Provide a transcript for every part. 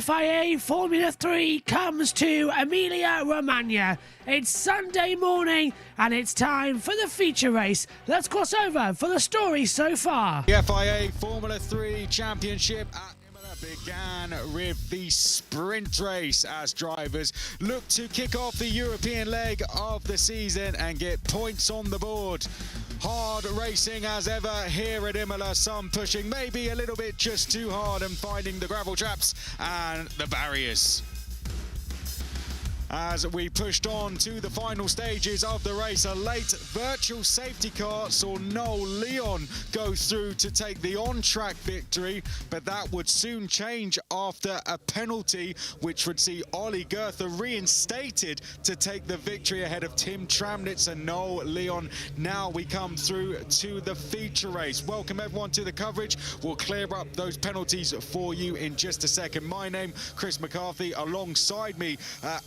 FIA Formula 3 comes to Emilia-Romagna. It's Sunday morning and it's time for the feature race. Let's cross over for the story so far. The FIA Formula 3 Championship at Imola began with the sprint race as drivers look to kick off the European leg of the season and get points on the board. Hard racing as ever here at Imola, some pushing maybe a little bit just too hard and finding the gravel traps and the barriers. As we pushed on to the final stages of the race, a late virtual safety car saw Noel Leon go through to take the on-track victory, but that would soon change after a penalty, which would see Ollie Goethe reinstated to take the victory ahead of Tim Tramnitz and Noel Leon. Now we come through to the feature race. Welcome everyone to the coverage. We'll clear up those penalties for you in just a second. My name, Chris McCarthy, alongside me,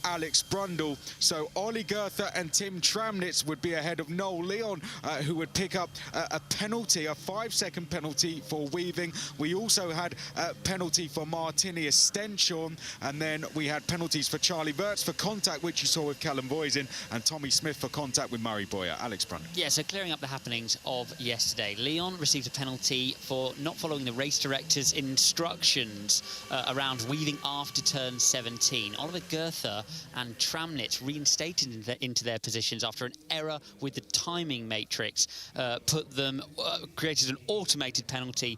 Alex Brundle. So Ollie Goethe and Tim Tramnitz would be ahead of Noel Leon, who would pick up a penalty, a 5-second penalty for weaving. We also had a penalty for Martini Stenchorn, and then we had penalties for Charlie Wirtz for contact, which you saw with Callum Voisin, and Tommy Smith for contact with Murray Boyer. Alex Brundle. Yeah, so clearing up the happenings of yesterday. Leon received a penalty for not following the race director's instructions around weaving after turn 17. Oliver Goethe and Tramnitz reinstated into their positions after an error with the timing matrix created an automated penalty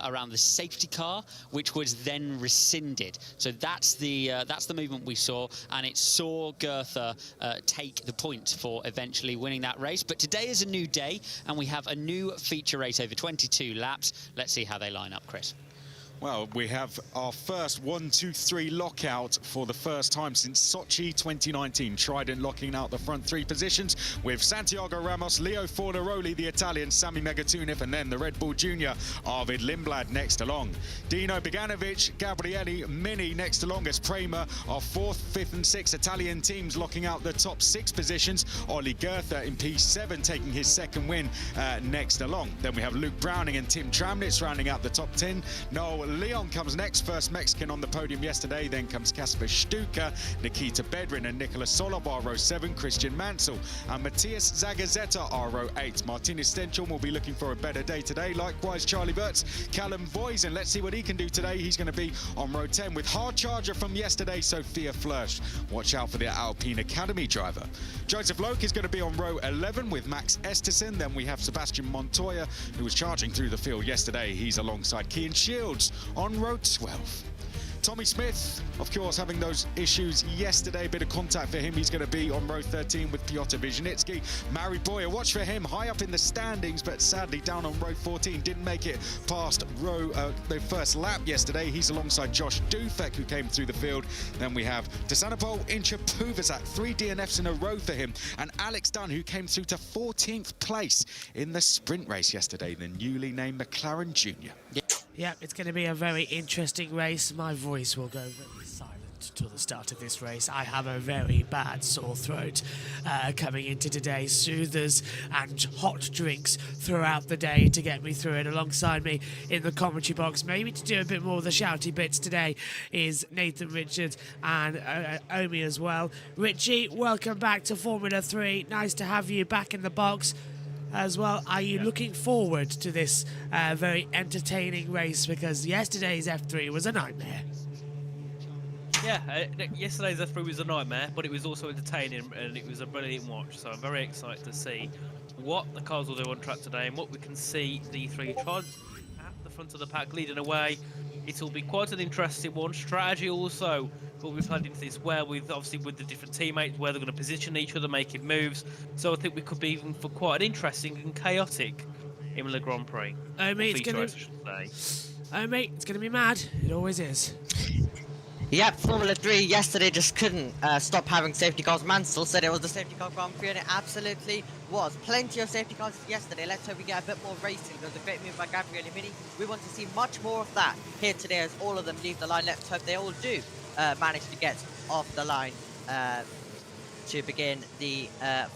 around the safety car, which was then rescinded. So that's the movement we saw, and it saw Goethe take the point for eventually winning that race. But today is a new day, and we have a new feature race over 22 laps. Let's see how they line up, Chris. Well, we have our first 1, 2, 3 lockout for the first time since Sochi 2019. Trident locking out the front 3 positions with Santiago Ramos, Leo Fornaroli, the Italian, Sami Megatunic, and then the Red Bull Junior, Arvid Lindblad next along. Dino Beganovic, Gabrielli, Mini next along as Prema are 4th, 5th and 6th Italian teams locking out the top 6 positions. Ollie Goethe in P7 taking his 2nd win next along. Then we have Luke Browning and Tim Tramnitz rounding out the top 10. Noel Leon comes next, first Mexican on the podium yesterday. Then comes Kasper Stuka, Nikita Bedrin and Nicolas Solov, row 7, Christian Mansell and Matthias Zagazeta, row 8. Martinez Stenchorn will be looking for a better day today. Likewise, Charlie Wirtz, Callum Voisin. Let's see what he can do today. He's going to be on row 10 with hard charger from yesterday, Sophia Flörsch. Watch out for the Alpine Academy driver. Joseph Loke is going to be on row 11 with Max Esterson. Then we have Sebastian Montoya, who was charging through the field yesterday. He's alongside Kian Shields on row 12. Tommy Smith, of course, having those issues yesterday. Bit of contact for him. He's going to be on row 13 with Piotr Wisniewski. Murray Boyer, watch for him, high up in the standings, but sadly down on row 14. Didn't make it past the first lap yesterday. He's alongside Josh Dufek, who came through the field. Then we have Desanapol Inchapuvazat, 3 DNFs in a row for him. And Alex Dunn, who came through to 14th place in the sprint race yesterday, the newly named McLaren Junior. Yeah, it's going to be a very interesting race. My voice will go very silent to the start of this race. I have a very bad sore throat coming into today. Soothers and hot drinks throughout the day to get me through it. Alongside me in the commentary box, maybe to do a bit more of the shouty bits today, is Nathan Richards and Omi as well. Richie, welcome back to Formula 3. Nice to have you back in the box as well. Are you looking forward to this very entertaining race? Because yesterday's F3 was a nightmare. Yeah, yesterday's F3 was a nightmare, but it was also entertaining and it was a brilliant watch. So I'm very excited to see what the cars will do on track today and what we can see the 3 tribes at the front of the pack leading away. It'll be quite an interesting one. Strategy also will be played into this, where with obviously with the different teammates, where they're going to position each other, making moves. So I think we could be even for quite an interesting and chaotic Imola Grand Prix. Oh mate, it's going to be mad. It always is. Yep, Formula 3 yesterday just couldn't stop having safety cars. Mansell said it was the safety car Grand Prix, and it absolutely was. Plenty of safety cars yesterday. Let's hope we get a bit more racing. There was a great move by Gabriele Mini. We want to see much more of that here today as all of them leave the line. Let's hope they all do manage to get off the line to begin the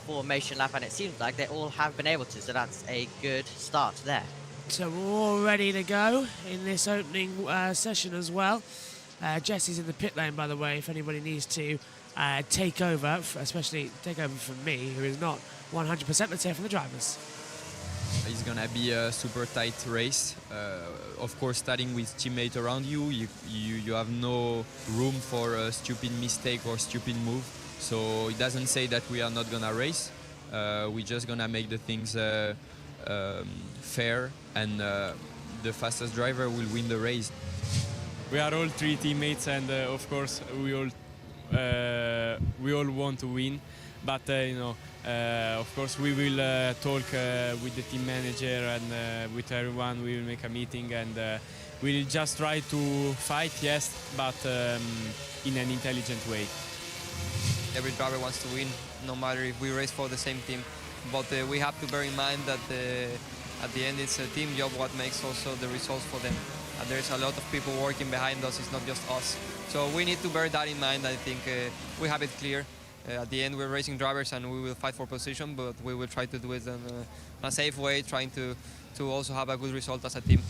formation lap, and it seems like they all have been able to, so that's a good start there. So we're all ready to go in this opening session as well. Jesse's in the pit lane, by the way, if anybody needs to take over, especially take over from me, who is not 100%, let's hear from the drivers. It's gonna be a super tight race. Of course, starting with teammates around you, you have no room for a stupid mistake or stupid move. So it doesn't say that we are not gonna race. We're just gonna make the things fair, and the fastest driver will win the race. We are all 3 teammates, and of course we all want to win. But of course we will talk with the team manager and with everyone. We will make a meeting, and we'll just try to fight, yes, but in an intelligent way. Every driver wants to win, no matter if we race for the same team. But we have to bear in mind that at the end it's a team job, what makes also the results for them. And there's a lot of people working behind us, it's not just us. So we need to bear that in mind. I think we have it clear. At the end we're racing drivers and we will fight for position, but we will try to do it in a safe way, trying to also have a good result as a team.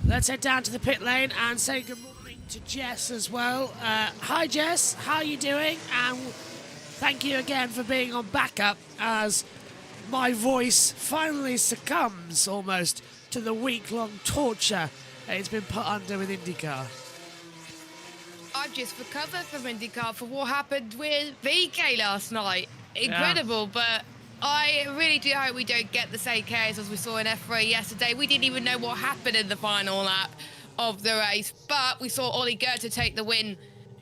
Let's head down to the pit lane and say good morning to Jess as well. Hi Jess, how are you doing? And thank you again for being on backup as my voice finally succumbs almost to the week-long torture it's been put under with IndyCar. I've just recovered from IndyCar for what happened with VK last night. Incredible, but I really do hope we don't get the same chaos as we saw in F3 yesterday. We didn't even know what happened in the final lap of the race, but we saw Ollie Goethe take the win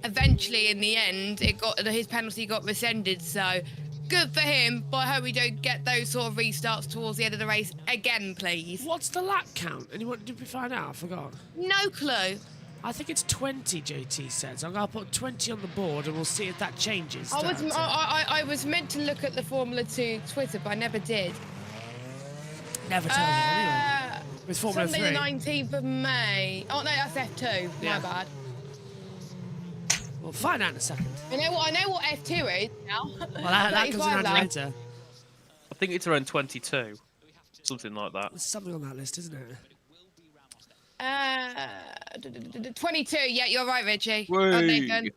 eventually in the end. His penalty got rescinded, so good for him, but I hope we don't get those sort of restarts towards the end of the race again, please. What's the lap count? Anyone, did we find out? I forgot. No clue. I think it's 20, JT said. So I'm going to put 20 on the board and we'll see if that changes. I was meant to look at the Formula 2 Twitter, but I never did. Never tells us anyway. With Formula 3. Sunday the 19th of May. Oh, no, that's F2. Yeah. My bad. We'll find out in a second. I know what F2 is now. Well, that comes in later. I think it's around 22. Something like that. There's something on that list, isn't it? 22, yeah, you're right, Richie. Whee!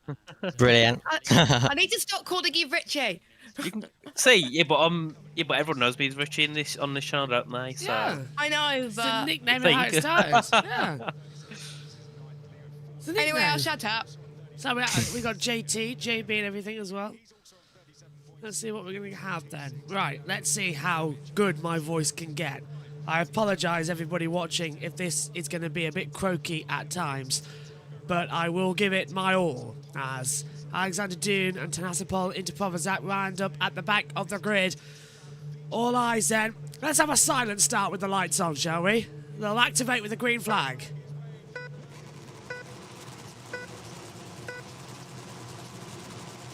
Brilliant. I need to stop calling you Richie. You can see, but everyone knows me as Richie on this channel, don't they? So. Yeah. I know, It's the but... nickname of how it starts. Yeah. It's the Anyway, I'll nickname. shut up. So we got JT, JB and everything as well. Let's see what we're going to have then. Right, let's see how good my voice can get. I apologise, everybody watching, if this is going to be a bit croaky at times, but I will give it my all, as Alexander Dune and Tanasipol Interprovazak lined up at the back of the grid. All eyes then. Let's have a silent start with the lights on, shall we? They'll activate with the green flag.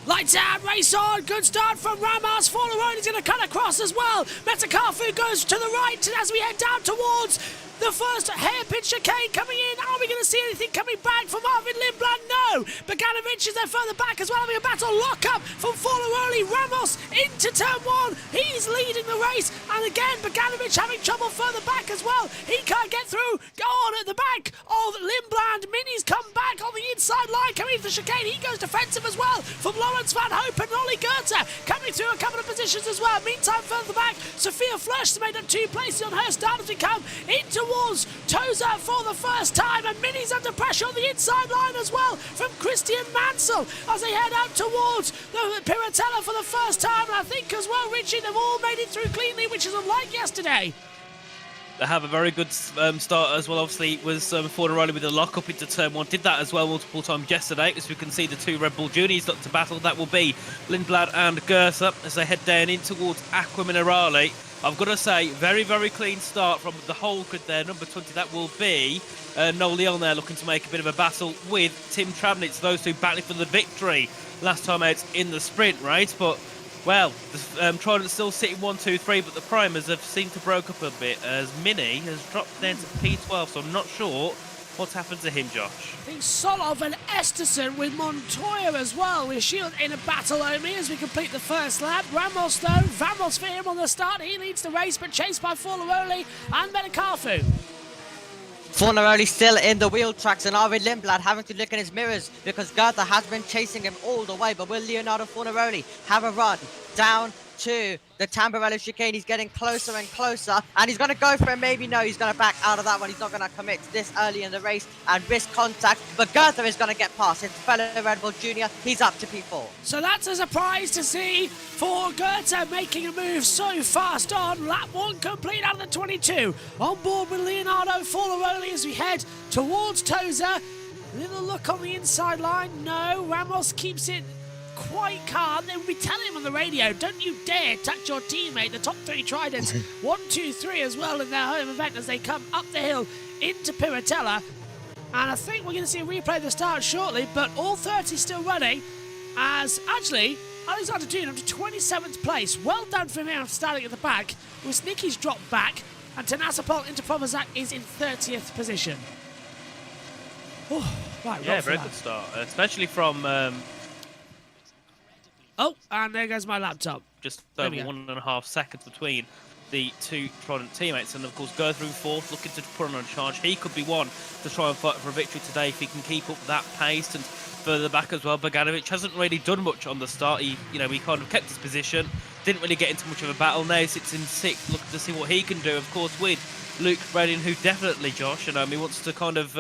Lights out, race on, good start from Ramos. Forlaroni's going to cut across as well. Metakafu goes to the right, and as we head down towards the first hairpin chicane coming in, are we going to see anything coming back from Arvid Lindblad? No. Bogdanovic is there further back as well, having a battle lock-up from Forlaroni. Ramos into turn 1. He's leading the race, and again, Bogdanovic having trouble further back as well. He can't get through. Go on at the back of Lindblad. Mini's come back on the inside line, coming into the chicane. He goes defensive as well from Lawrence Van Hope and Ollie Goethe coming through a couple of positions as well. Meantime, further back, Sophia Flush made up 2 places on her start as we come in towards Toza for the first time, and Mini's under pressure on the inside line as well from Christian Mansell as they head out towards the Piratella for the first time. And I think as well, Richie, they've all made it through cleanly, which is unlike yesterday. They have a very good start as well. Obviously, it was Fornaroli with a lock up into turn 1. Did that as well multiple times yesterday. As we can see, the two Red Bull Juniors look to battle. That will be Lindblad and Goethe as they head down in towards Aqua Minerale. I've got to say, very, very clean start from the whole grid there. Number 20, that will be Noel Leon there looking to make a bit of a battle with Tim Travnitz. Those two battling for the victory last time out in the sprint race. But, well, the Trident's still sitting 1, 2, 3, but the primers have seemed to broke up a bit as Mini has dropped down to P12, so I'm not sure what's happened to him, Josh. I think Solov and Esterson with Montoya as well. We're shielded in a battle, Omi, as we complete the first lap. Ramos, though, Vamos for him on the start. He leads the race, but chased by Fornaroli and Benikafu. Fornaroli still in the wheel tracks, and Arvid Lindblad having to look in his mirrors because Goethe has been chasing him all the way. But will Leonardo Fornaroli have a run down to the Tamburello chicane? He's getting closer and closer, and he's going to go for it. Maybe no, he's going to back out of that one. He's not going to commit this early in the race and risk contact, but Goethe is going to get past his fellow Red Bull Junior. He's up to P4. So that's a surprise to see for Goethe making a move so fast on. Lap 1 complete out of the 22. On board with Leonardo Fornaroli as we head towards Toza. Little look on the inside line. No, Ramos keeps it quite calm. They will be telling him on the radio, don't you dare touch your teammate. The top 3 Tridents, 1, 2, 3 as well in their home event as they come up the hill into Piratella. And I think we're going to see a replay of the start shortly, but all 30 still running as actually Alexander Dune up to 27th place. Well done for him after starting at the back. Wisnicki's dropped back and Tanasapol into Provozac is in 30th position. Oh, right, yeah, very good start, especially from oh, and there goes my laptop. Just over 1.5 seconds between the two Trident teammates. And, of course, Goethe in 4th, looking to put on a charge. He could be one to try and fight for a victory today if he can keep up that pace. And further back as well, Bogdanovic hasn't really done much on the start. He kind of kept his position, didn't really get into much of a battle. Now sits in 6th, looking to see what he can do, of course, with Luke Redding, who definitely, Josh, he wants to kind of,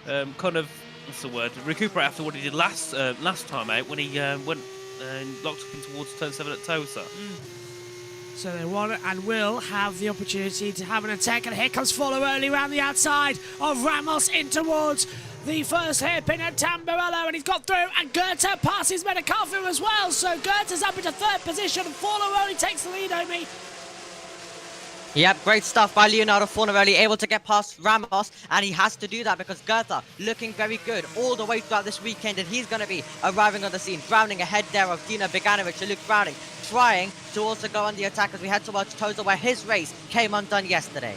what's the word, recuperate after what he did last time out when he went and locked up in towards turn 7 at Tosa. So they want and will have the opportunity to have an attack, and here comes Fornaroli around the outside of Ramos in towards the first hairpin at Tamburello, and he's got through, and Goethe passes Benikafu as well, so Goethe's up into 3rd position, and Fornaroli takes the lead, Omi. Yep, great stuff by Leonardo Fornaroli, able to get past Ramos, and he has to do that because Goethe looking very good all the way throughout this weekend, and he's going to be arriving on the scene. Browning ahead there of Dino Bogdanovic and Luke Browning, trying to also go on the attack as we head towards Toza, where his race came undone yesterday.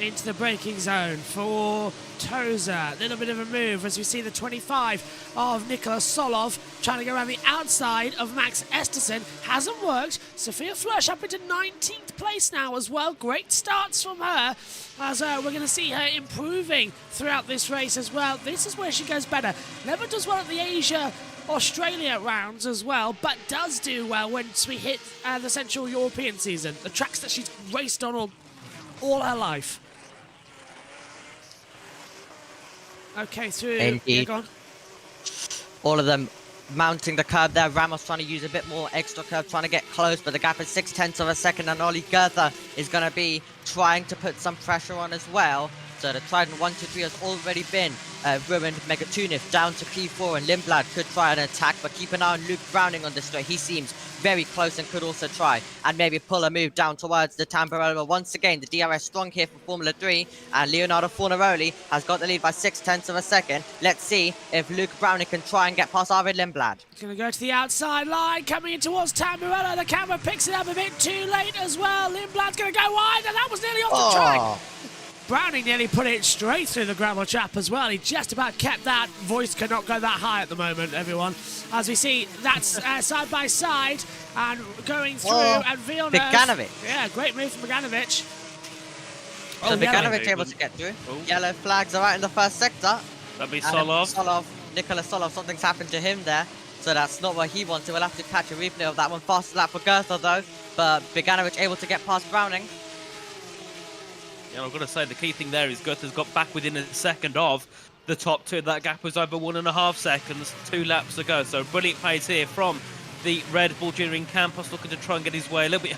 Into the braking zone for Toza. A little bit of a move as we see the 25 of Nicholas Solov trying to go around the outside of Max Esterson. Hasn't worked. Sophia Flush up into 19th place now as well. Great starts from her as we're going to see her improving throughout this race as well. This is where she goes better. Never does well at the Australia rounds as well, but does do well once we hit the Central European season. The tracks that she's raced on all her life. Okay, through. Indeed. Go on. All of them mounting the curb there. Ramos trying to use a bit more extra curb, trying to get close, but the gap is 0.6 of a second, and Ollie Goethe is going to be trying to put some pressure on as well. So the Trident 1, 2, 3 has already been ruined. Megatunif down to P4, and Lindblad could try an attack, but keep an eye on Luke Browning on this straight. He seems very close and could also try and maybe pull a move down towards the Tamburello. Once again, the DRS strong here for Formula 3, and Leonardo Fornaroli has got the lead by 0.6 of a second. Let's see if Luke Browning can try and get past Arvid Lindblad. He's going to go to the outside line, coming in towards Tamburello. The camera picks it up a bit too late as well. Lindblad's going to go wide, and that was nearly off the track. Browning nearly put it straight through the gravel trap as well. He just about kept that. Voice cannot go that high at the moment, everyone. As we see, that's side by side and going through. And Villeneuve. Bogdanovic. Yeah, great move from Bogdanovic. So Bogdanovic able to get through. Oh. Yellow flags are right in the first sector. That'd be Solov. Nicholas Solov, something's happened to him there. So that's not what he wanted. We'll have to catch a replay of that one. Fastest lap for Goethe though. But Bogdanovic able to get past Browning. Yeah, I've got to say, the key thing there is Goethe's got back within a second of the top two. That gap was over 1.5 seconds, 2 laps to go. So brilliant pace here from the Red Bull Junior in Campos, looking to try and get his way a little bit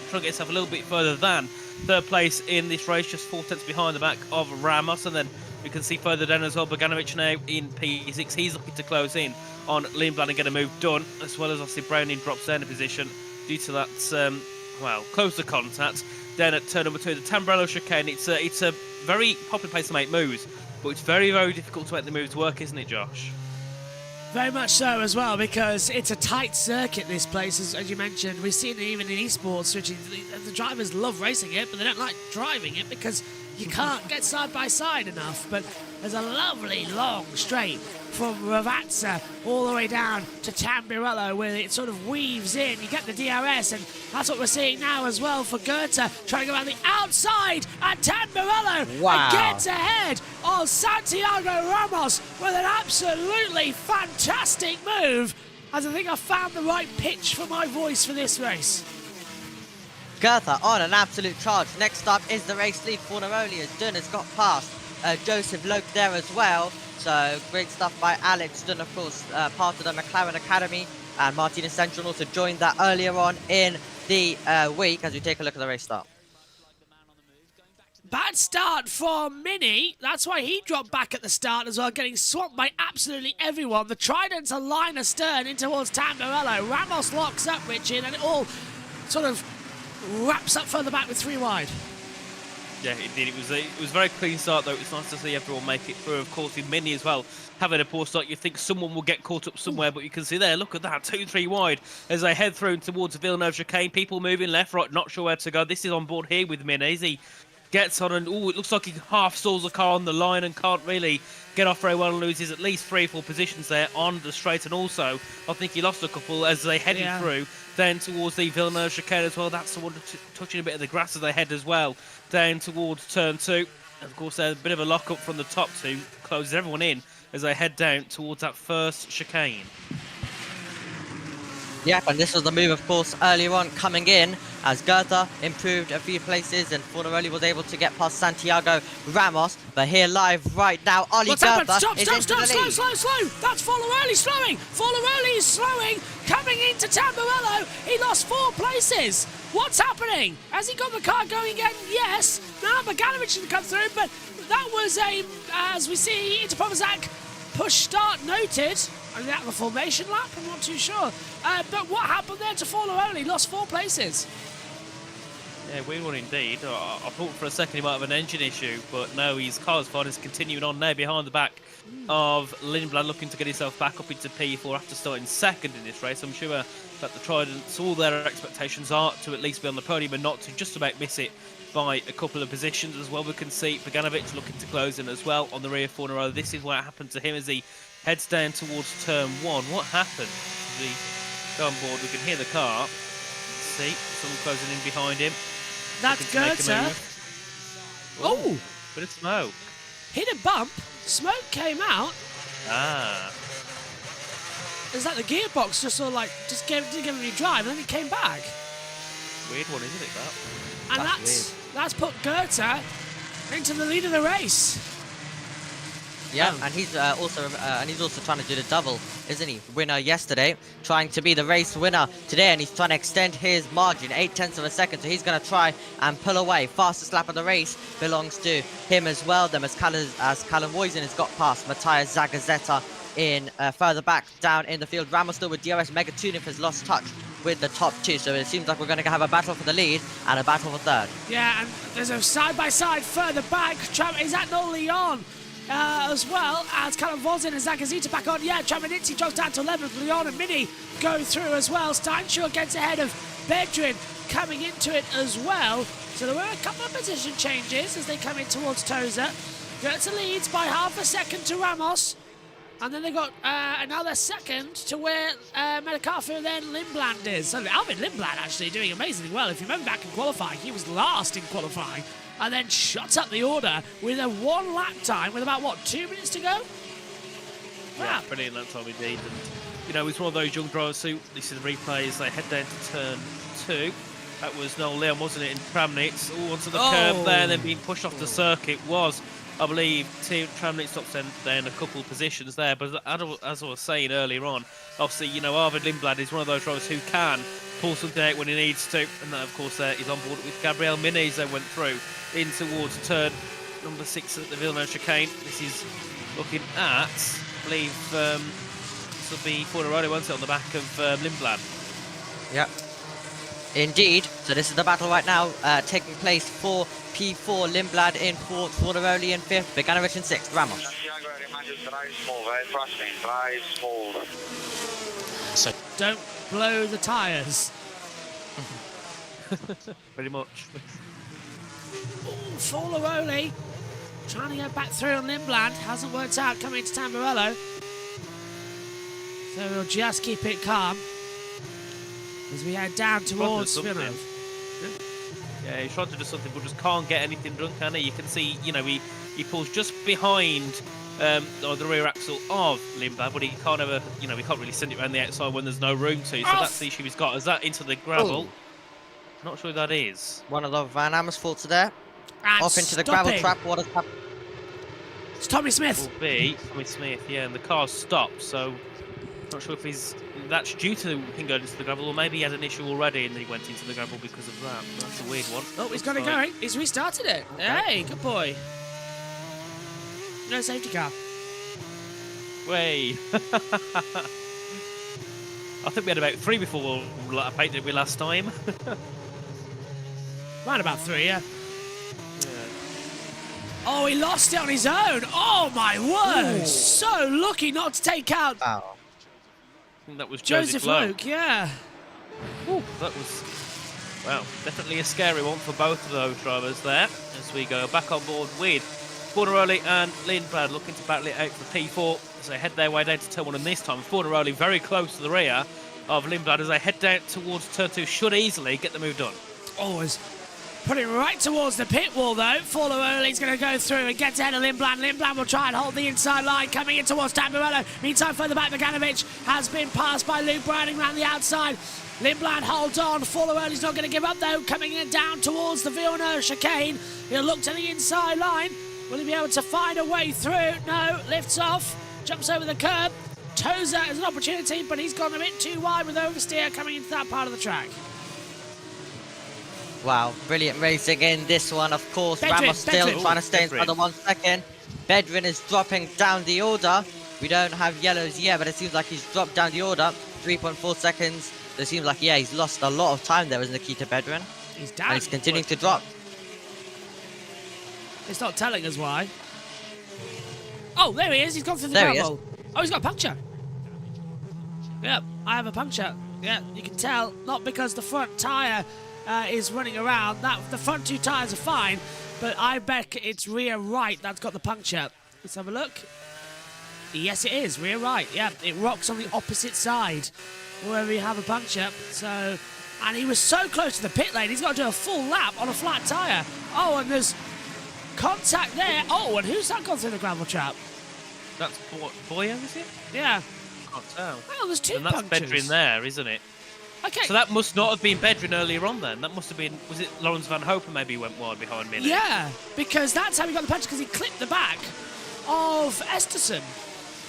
try and get himself a little bit further than third place in this race, just 4 tenths behind the back of Ramos. And then we can see further down as well, Bogdanovic now in P6. He's looking to close in on Lindblad and get a move done, as well as obviously Browning drops down a position due to that, well, closer contact. Then at turn number 2, the Tamburello chicane, it's a very popular place to make moves, but it's very, very difficult to make the moves work, isn't it, Josh? Very much so as well, because it's a tight circuit, this place, as you mentioned. We've seen it even in esports, which the drivers love racing it, but they don't like driving it because you can't get side by side enough. But there's a lovely long straight from Ravazza all the way down to Tamburello, where it sort of weaves in. You get the DRS, and that's what we're seeing now as well for Goethe, trying to go around the outside at Tamburello. Wow. And gets ahead of Santiago Ramos with an absolutely fantastic move, as I think I found the right pitch for my voice for this race. Goethe on an absolute charge. Next up is the race lead. Fornaroli as Dunn has got past Joseph Loke there as well. So great stuff by Alex Dunn, of course, part of the McLaren Academy. And Martinez Central also joined that earlier on in the week, as we take a look at the race start. Bad start for Mini. That's why he dropped back at the start as well, getting swamped by absolutely everyone. The Tridents are line astern in towards Tamburello. Ramos locks up Richard, and it all sort of wraps up further back with 3 wide. Yeah, it did. It was a very clean start, though. It's nice to see everyone make it through. Of course, in Mini as well, having a poor start, you think someone will get caught up somewhere, but you can see there, look at that, 2-3 wide as they head through towards Villeneuve chicane. People moving left, right, not sure where to go. This is on board here with Mini. He gets on and, it looks like he half stalls the car on the line and can't really get off very well and loses at least 3 or 4 positions there on the straight. And also, I think he lost a couple as they headed through then towards the Villeneuve chicane as well. That's the one touching a bit of the grass as they head as well down towards turn 2. And of course, there's a bit of a lock-up from the top 2, closes everyone in as they head down towards that first chicane. Yep, and this was the move, of course, earlier on coming in as Goethe improved a few places and Fornaroli was able to get past Santiago Ramos. But here live right now, Ollie What's Goethe happened? Stop, is stop, into stop, the slow, lead. slow, slow. That's Fornaroli slowing. Fornaroli is slowing, coming into Tamburello. He lost 4 places. What's happening? Has he got the car going again? Yes. Now Bogdanovic can come through, but that was a, as we see, into Pomazak push start noted. I mean, that the formation lap, I'm not too sure. But what happened there to Fornaroli? Lost 4 places. Yeah, weird one indeed. I thought for a second he might have an engine issue, but no, his car's fine. He's continuing on there behind the back of Lindblad, looking to get himself back up into P4 after starting second in this race. I'm sure that the Tridents, all their expectations are to at least be on the podium and not to just about miss it by a couple of positions as well. We can see Bogdanovic looking to close in as well on the rear corner. This is what happened to him as he heads down towards turn 1. What happened to the gun board? We can hear the car. Let's see, someone closing in behind him. That's Goethe. Oh! Bit of smoke. Hit a bump, smoke came out. Ah. It's like the gearbox just sort of like, didn't give him any drive, and then it came back. Weird one, isn't it, that? And that's put Goethe into the lead of the race. Yeah, and he's also trying to do the double, isn't he? Winner yesterday, trying to be the race winner today, and he's trying to extend his margin 0.8 of a second. So he's going to try and pull away. Fastest lap of the race belongs to him as well. Then as Callum Woisen has got past Matthias Zagazzetta in further back down in the field. Ramos still with DRS. Mega Tunif has lost touch with the top 2, so it seems like we're going to have a battle for the lead and a battle for third. Yeah, and there's a side-by-side further back. Is that no Leon? As well as Callum Woisen and Zagazzetta back on. Yeah, Tramanizzi drops down to 11th. Leon and Mini go through as well. Steinshaw gets ahead of Bedrin coming into it as well. So there were a couple of position changes as they come in towards Toza. Goetze leads by half a second to Ramos. And then they got another second to where Metcalfe then Lindblad is. So Alvin Lindblad actually doing amazingly well. If you remember back in qualifying, he was last in qualifying. And then shots up the order with a 1 lap time with about, what, 2 minutes to go? Wow. Yeah, brilliant lap time indeed. And, you know, he's one of those young drivers who, this is the replays, they head down to turn 2. That was Noel Leon, wasn't it, in Tramnitz. All onto the curb there and then being pushed off the circuit was, I believe, Team Tramnitz stops down a couple of positions there. But as I was saying earlier on, obviously, you know, Arvid Lindblad is one of those drivers who can pull something out when he needs to. And then, of course, he's on board with Gabriel Miniz. They went through in towards turn number 6 at the Villeneuve chicane. This is looking at, I believe, this will be Fornaroli, won't it, on the back of Lindblad. Yep. Indeed. So this is the battle right now, taking place for P4, Lindblad in 4th, Fornaroli in 5th, Beganovic in 6th, Ramos. Drive smooth. So don't blow the tyres. Pretty much. Ooh, Fornaroli trying to go back through on Lindblad. Hasn't worked out coming into Tamburello. So we'll just keep it calm as we head down towards Villeneuve. Yeah, he's trying to do something, but just can't get anything done, can he? You can see, you know, he pulls just behind the rear axle of Lindblad, but he can't ever, you know, he can't really send it around the outside when there's no room to. So that's the issue he's got. Is that into the gravel? Ooh. Not sure who that is. One of the Van Amersfoorts there. And Off into the gravel trap. What has happened? It's Tommy Smith. Will be Tommy Smith, yeah, and the car's stopped, so not sure if that's due to him going into the gravel, or maybe he had an issue already and then he went into the gravel because of that. That's a weird one. Oh, he's got it going. He's restarted it. Okay. Hey, good boy. No safety car. Way. I think we had about 3 before I painted we last time. Right about 3, yeah. Oh, he lost it on his own. Oh, my word. Ooh. So lucky not to take out I think that was Joseph Luke, yeah. Ooh, that was, wow, definitely a scary one for both of those drivers there. As we go back on board with Fornaroli and Lindblad looking to battle it out for P4 as they head their way down to turn 1, and this time Fornaroli very close to the rear of Lindblad as they head down towards turn 2, should easily get the move done. Always. Put it right towards the pit wall, though. Fornaroli's going to go through and get ahead of Lindblad. Lindblad will try and hold the inside line, coming in towards Tamburello. Meantime, further back, Beganovic has been passed by Luke Browning around the outside. Lindblad holds on. Fornaroli's not going to give up, though. Coming in down towards the Villeneuve chicane. He'll look to the inside line. Will he be able to find a way through? No. Lifts off. Jumps over the curb. Tozer has an opportunity, but he's gone a bit too wide with oversteer coming into that part of the track. Wow, brilliant racing in this one, of course. Bedrin, Ramos still Bedrin. trying to stay inside the 1 second. Bedrin is dropping down the order. We don't have yellows yet, but it seems like he's dropped down the order. 3.4 seconds. So it seems like, yeah, he's lost a lot of time there, isn't Nikita Bedrin? He's down. And he's continuing to drop. It's not telling us why. Oh, there he is. He's gone through the There he gravel. Oh, he's got a puncture. Yep, I have a puncture. Yeah, you can tell. Not because the front tyre is running around. The front 2 tyres are fine, but I bet it's rear right that's got the puncture. Let's have a look. Yes, it is. Rear right. Yeah, it rocks on the opposite side wherever you have a puncture. So, and he was so close to the pit lane, he's got to do a full lap on a flat tyre. Oh, and there's contact there. Oh, and who's that gone through the gravel trap? That's Boyer, is it? Yeah. Can't tell. Oh, there's 2 and that's punctures. Bedrin there, isn't it? Okay. So that must not have been Bedrin earlier on then. That must have been, was it Lawrence Van Hopen maybe went wide behind me? Yeah, because that's how he got the punch, because he clipped the back of Esterson.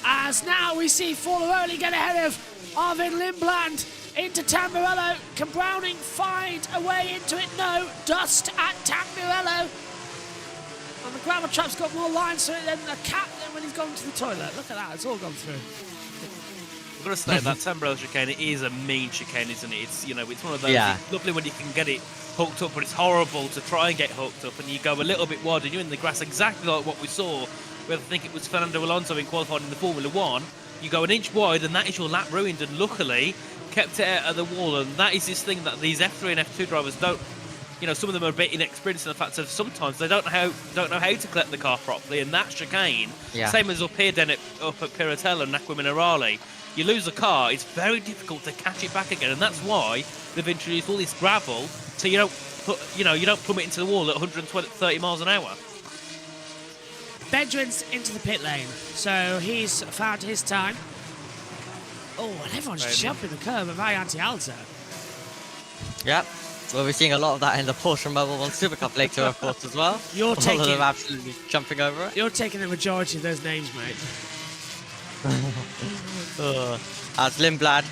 As now we see Fornaroli get ahead of Arvin Lindblad into Tamburello. Can Browning find a way into it? No. Dust at Tamburello. And the gravel trap's got more lines to it than the cat when he's gone to the toilet. Look at that, it's all gone through. I've got to say, that Tamburello chicane, it is a mean chicane, isn't it? It's, you know, it's one of those, it's lovely when you can get it hooked up, but it's horrible to try and get hooked up, and you go a little bit wide and you're in the grass, exactly like what we saw. I think it was Fernando Alonso in qualifying in the Formula 1. You go an inch wide and that is your lap ruined, and luckily kept it out of the wall. And that is this thing that these F3 and F2 drivers don't, you know, some of them are a bit inexperienced in the fact that sometimes they don't know how to collect the car properly, and that chicane, same as up here then up at Piratella and Acqua Minerale, you lose a car, it's very difficult to catch it back again, and that's why they've introduced all this gravel so you don't plummet into the wall at 130 miles an hour. Bedrin's into the pit lane, so he's found his time. Oh, and everyone's jumping the curb at very anti-Alzo. Yep. Well, we're seeing a lot of that in the Porsche Mobile 1 Super Cup later, of course, as well. You're taking... All of them absolutely jumping over it. You're taking the majority of those names, mate. As Lindblad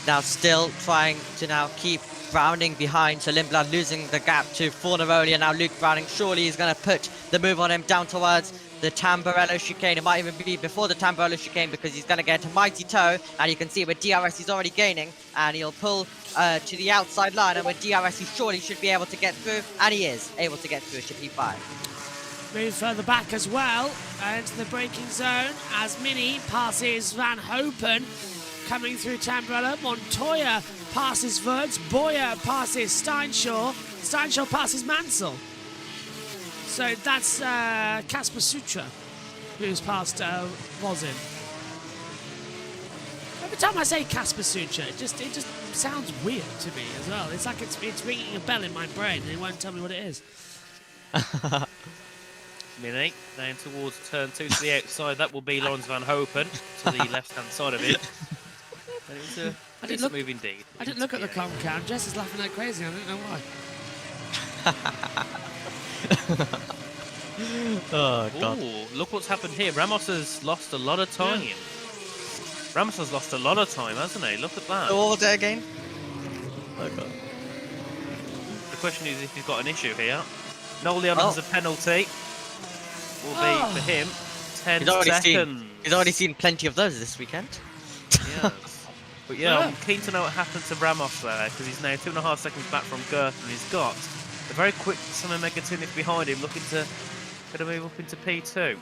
now still trying to now keep Browning behind, so Lindblad losing the gap to Fornaroli, and now Luke Browning surely is going to put the move on him down towards the Tamburello chicane. It might even be before the Tamburello chicane because he's going to get a mighty toe, and you can see with DRS he's already gaining, and he'll pull to the outside line, and with DRS he surely should be able to get through, and he is able to get through to P5. Move further back as well into the braking zone as Mini passes Van Hopen coming through Tamburello. Montoya passes Wurz, Boyer passes Steinshaw, Steinshaw passes Mansell. So that's Kasper Sutra who's passed Wozin. Every time I say Kasper Sutra, it just sounds weird to me as well. It's like it's ringing a bell in my brain and it won't tell me what it is. Mini down towards turn 2 to the outside. That will be Lawrence Van Hopen to the left-hand side of it. And it was a decent move indeed. I didn't look at the com cam. Jess is laughing like crazy. I don't know why. Oh, God. Ooh, look what's happened here. Ramos has lost a lot of time. Yeah. Ramos has lost a lot of time, hasn't he? Look at that. All day again. Oh, God. The question is if he's got an issue here. Nolan has a penalty. Will be for him 10 seconds. He's already seen plenty of those this weekend. Yes. But yeah, I'm keen to know what happened to Ramos there, because he's now 2.5 seconds back from Girth, and he's got a very quick Summer Megatunic behind him, looking to move up into P2.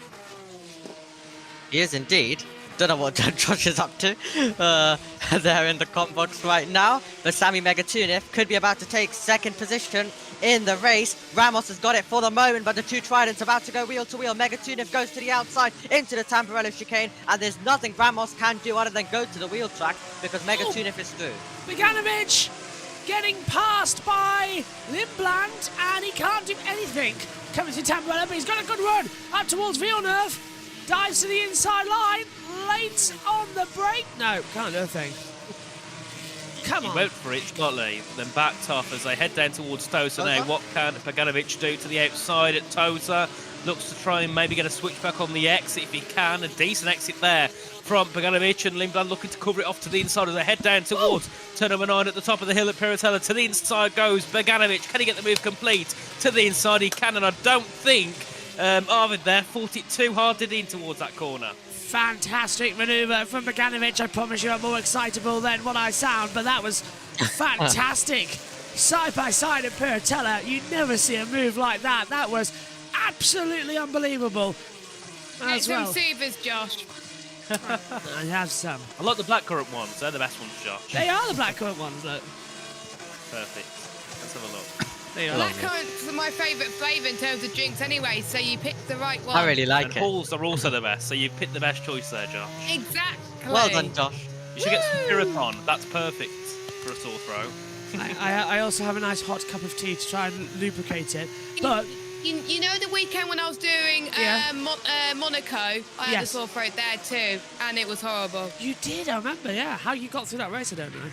He is indeed. Don't know what Josh is up to. They're in the comp box right now. But Sami Megatunic could be about to take second position in the race. Ramos has got it for the moment, but the two Tridents about to go wheel to wheel. Megatunic goes to the outside into the Tamburello chicane, and there's nothing Ramos can do other than go to the wheel track because Megatunic is through. Beganovic getting passed by Lindblad, and he can't do anything. Coming to Tamburello, but he's got a good run up towards Villeneuve. Dives to the inside line, late on the brake. No, can't do a thing. Come on. He went for it shortly, then backed off as they head down towards Tosa now. What can Beganovic do to the outside at Tosa? Looks to try and maybe get a switchback on the exit if he can. A decent exit there from Beganovic, and Lindblad looking to cover it off to the inside as they head down towards turn number 9 at the top of the hill at Piratella. To the inside goes Beganovic. Can he get the move complete? To the inside he can, and I don't think Arvid there fought it too hard, did he, in towards that corner. Fantastic manoeuvre from Beganovic. I promise you I'm more excitable than what I sound, but that was fantastic. Side by side at Piratella, you never see a move like that. That was absolutely unbelievable. Get some Seavers, Josh. I have some. I like the blackcurrant ones. They're the best ones, Josh. They are the blackcurrant ones, look. Perfect. Let's have a look. Blackcurrants are my favourite flavour in terms of drinks anyway, so you picked the right one. I really like it. Halls are also the best, so you picked the best choice there, Josh. Exactly. Well done, Josh. You should get some Pyrrhon. That's perfect for a sore throat. I also have a nice hot cup of tea to try and lubricate it, but... You know the weekend when I was doing Monaco, I had a sore throat there too, and it was horrible. You did, I remember, yeah. How you got through that race, I don't know.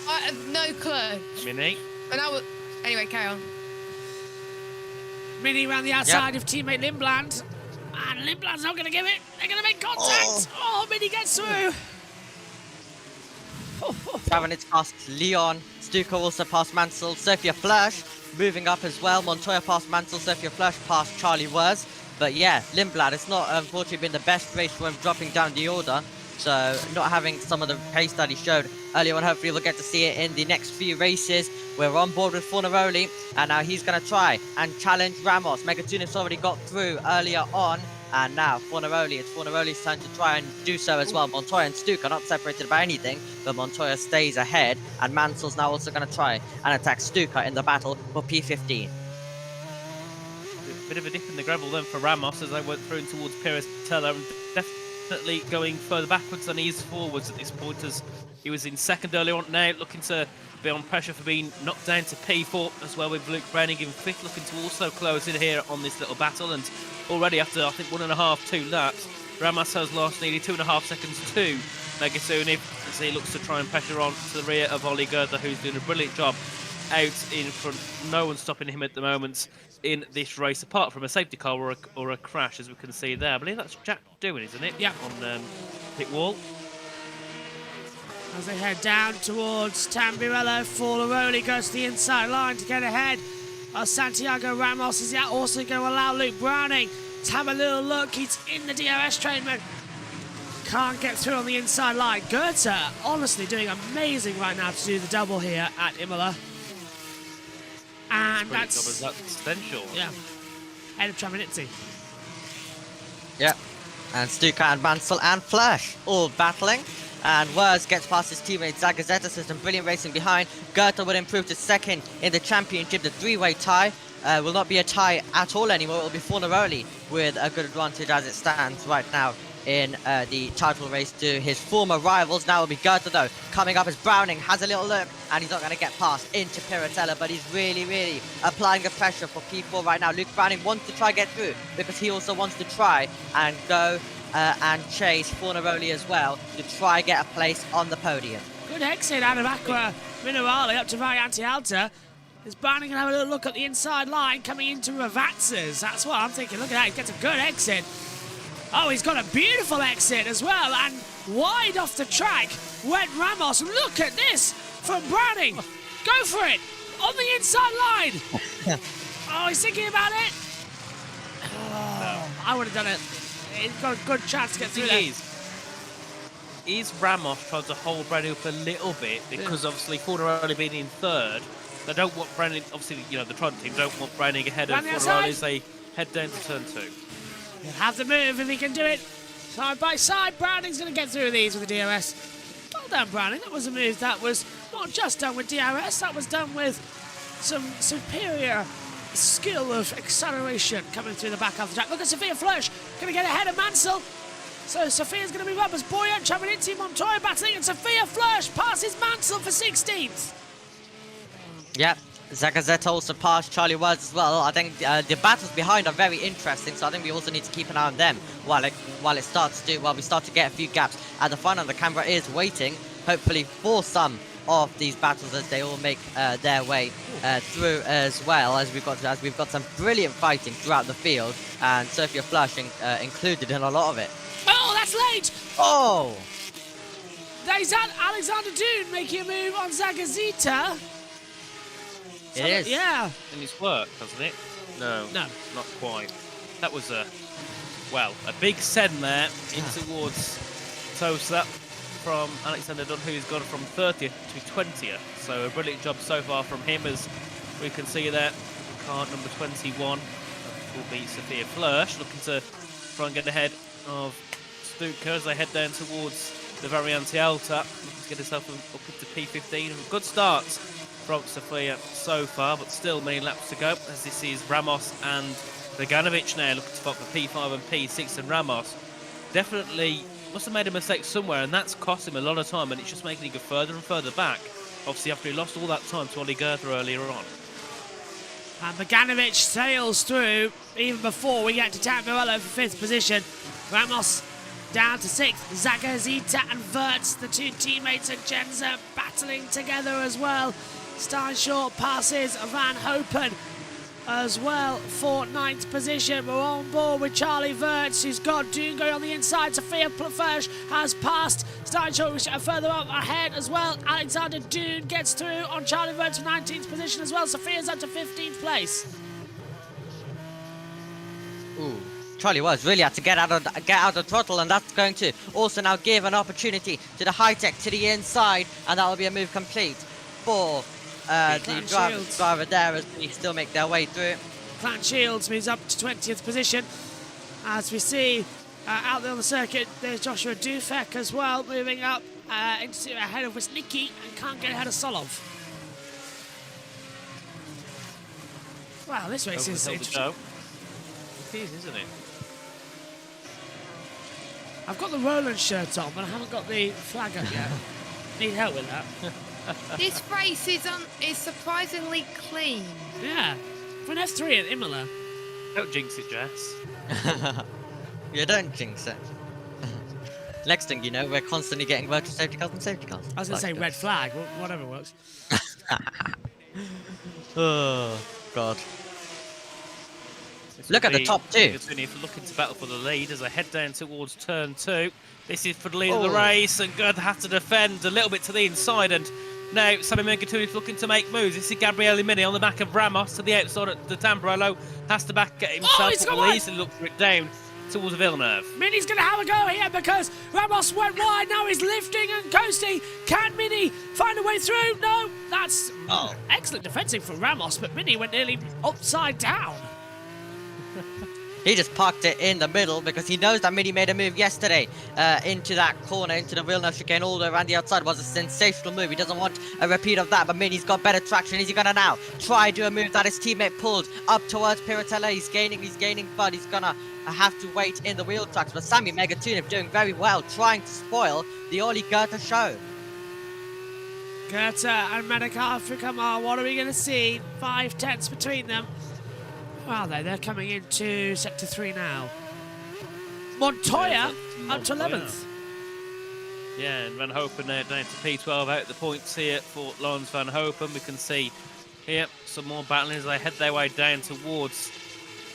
I have no clue. Mini. And I was... Anyway, carry on. Mini around the outside of teammate Lindblad. And Lindblad's not going to give it. They're going to make contact. Oh, Mini gets through. Travanitz past Leon. Stuka also past Mansell. Sophia Flörsch moving up as well. Montoya past Mansell. Sophia Flörsch past Charlie Wurz. But yeah, Lindblad, it's not unfortunately been the best race for him dropping down the order. So not having some of the pace that he showed earlier on. Hopefully we'll get to see it in the next few races. We're on board with Fornaroli, and now he's going to try and challenge Ramos. Megatunic's already got through earlier on, and now Fornaroli. It's Fornaroli's turn to try and do so as well. Montoya and Stuka are not separated by anything, but Montoya stays ahead, and Mansell's now also going to try and attack Stuka in the battle for P15. Bit of a dip in the gravel then for Ramos as they went through and towards Piratella, and definitely going further backwards than he is forwards at this point, as he was in second earlier on. Now looking to be on pressure for being knocked down to P4 as well, with Luke Browning in fifth, looking to also close in here on this little battle. And already after I think 2 laps, Ramos has lost nearly 2.5 seconds to Megatunic as he looks to try and pressure on to the rear of Ollie Goethe, who's doing a brilliant job out in front. No one's stopping him at the moment in this race, apart from a safety car or a crash, as we can see there. I believe that's Jack doing, isn't it? Yeah. On pit wall. as they head down towards Tamburello. Fornaroli goes to the inside line to get ahead of Santiago Ramos. Is that also going to allow Luke Browning to have a little look? He's in the DRS train, but can't get through on the inside line. Goethe honestly doing amazing right now to do the double here at Imola. And that's essential. Yeah, head of Traminizzi. Yeah, and Stuka and Mansell and Flash all battling. And Wurz gets past his teammate Zagazeta, so some brilliant racing behind. Goethe will improve to second in the championship. The three-way tie will not be a tie at all anymore. It will be Fornaroli with a good advantage as it stands right now in the title race to his former rivals. Now it will be Goethe though. Coming up as Browning has a little look, and he's not going to get past into Piratella, but he's really applying the pressure for P4 right now. Luke Browning wants to try get through because he also wants to try and go and chase Fornaroli as well to try get a place on the podium. Good exit out of Aqua Minerale up to Variante Alta. Is Browning going to have a little look at the inside line coming into Ravazzas? That's what I'm thinking. Look at that, he gets a good exit. Oh, he's got a beautiful exit as well, and wide off the track went Ramos. Look at this from Browning. Go for it on the inside line. Oh, he's thinking about it. Oh, I would have done it. He's got a good chance to get through there. Is Ramos trying to hold Browning up a little bit because obviously Fornaroli being in third, they don't want Browning. Obviously, you know the Tron team don't want Browning ahead of Fornaroli as they head down to turn 2. He'll have the move if he can do it. Side by side, Browning's going to get through these with the DRS. Well done, Browning. That was a move that was not just done with DRS, that was done with some superior skill of acceleration coming through the back half of the track. Look at Sophia Flörsch, going to get ahead of Mansell. So Sophia's going to move up as Boyan, Traminizzi, Montoya battling, and Sophia Flörsch passes Mansell for 16th. Yep. Zagazeta also passed Charlie Wurz as well. I think the battles behind are very interesting, so I think we also need to keep an eye on them while we start to get a few gaps at the front, and the camera is waiting, hopefully for some of these battles as they all make their way through as well, as we've got some brilliant fighting throughout the field, and Sophia Flörsch included in a lot of it. Oh, that's late! Oh! There's Alexander Dune making a move on Zagazeta. It is. Yeah. And it's worked, hasn't it? No. No. Not quite. That was a big send there in towards Tosa from Alexander Dunn, who's gone from 30th to 20th. So a brilliant job so far from him, as we can see there. Car number 21 will be Sophia Flörsch, looking to try and get ahead of Stuka as they head down towards the Variante Alta, looking to get herself up into P15. Good start from Sophia so far, but still many laps to go, as this is Ramos and Veganovic now looking to fight for P5 and P6, and Ramos definitely must have made a mistake somewhere, and that's cost him a lot of time, and it's just making him go further and further back, obviously after he lost all that time to Ollie Goethe earlier on. And Bogdanovic sails through even before we get to Tamburello for 5th position. Ramos down to 6th. Zagazeta and Wirtz, the two teammates of Genza, battling together as well. Steinshaw passes Van Hopen as well for 9th position. We're on board with Charlie Wirtz, who's got Dune going on the inside. Sophia Flörsch has passed Steinshaw further up ahead as well. Alexander Dune gets through on Charlie Wirtz for 19th position as well. Sophia's up to 15th place. Ooh. Charlie Wurz really had to get out of the throttle, and that's going to also now give an opportunity to the high-tech to the inside, and that will be a move complete for the driver there as we still make their way through. Clan Shields moves up to 20th position. As we see out there on the circuit, there's Joshua Dufek as well, moving up ahead of Wisnicki and can't get ahead of Solov. Wow, this race is interesting. It is, isn't it? I've got the Roland shirt on, but I haven't got the flag up yet. Need help with that. This race is surprisingly clean. Yeah, for an F3 at Imola. Don't jinx it, Jess. You don't jinx it. Next thing you know, we're constantly getting virtual safety cars and safety cars. I was going to say red flag, whatever works. Oh, God. This Look at the top two. Looking to battle for the lead as they head down towards turn 2. This is for the lead of the race, and Goethe has to defend a little bit to the inside. And now Sammy Megatuni's looking to make moves. This is Gabriele Mini on the back of Ramos to the outside at the Tamburello. Has to back himself, he's but will easily look for it down towards Villeneuve. Mini's going to have a go here because Ramos went wide. Now he's lifting and coasting. Can Mini find a way through? No, that's excellent defending from Ramos, but Mini went nearly upside down. He just parked it in the middle because he knows that Mini made a move yesterday into that corner, into the Villeneuve chicane all the way around the outside. It was a sensational move. He doesn't want a repeat of that, but Mini's got better traction. Is he going to now try do a move that his teammate pulled up towards Piratella? He's gaining, but he's going to have to wait in the wheel tracks. But Sammy Megatuniv doing very well, trying to spoil the Oli Goethe show. Goethe and Medicafa, come on, what are we going to see? 5 tenths between them. Well, they're coming into Sector 3 now. Montoya up to 11th. Yeah, and Van Hopen now down to P12 out the points here for Lawrence Van Hopen. We can see here some more battling as they head their way down towards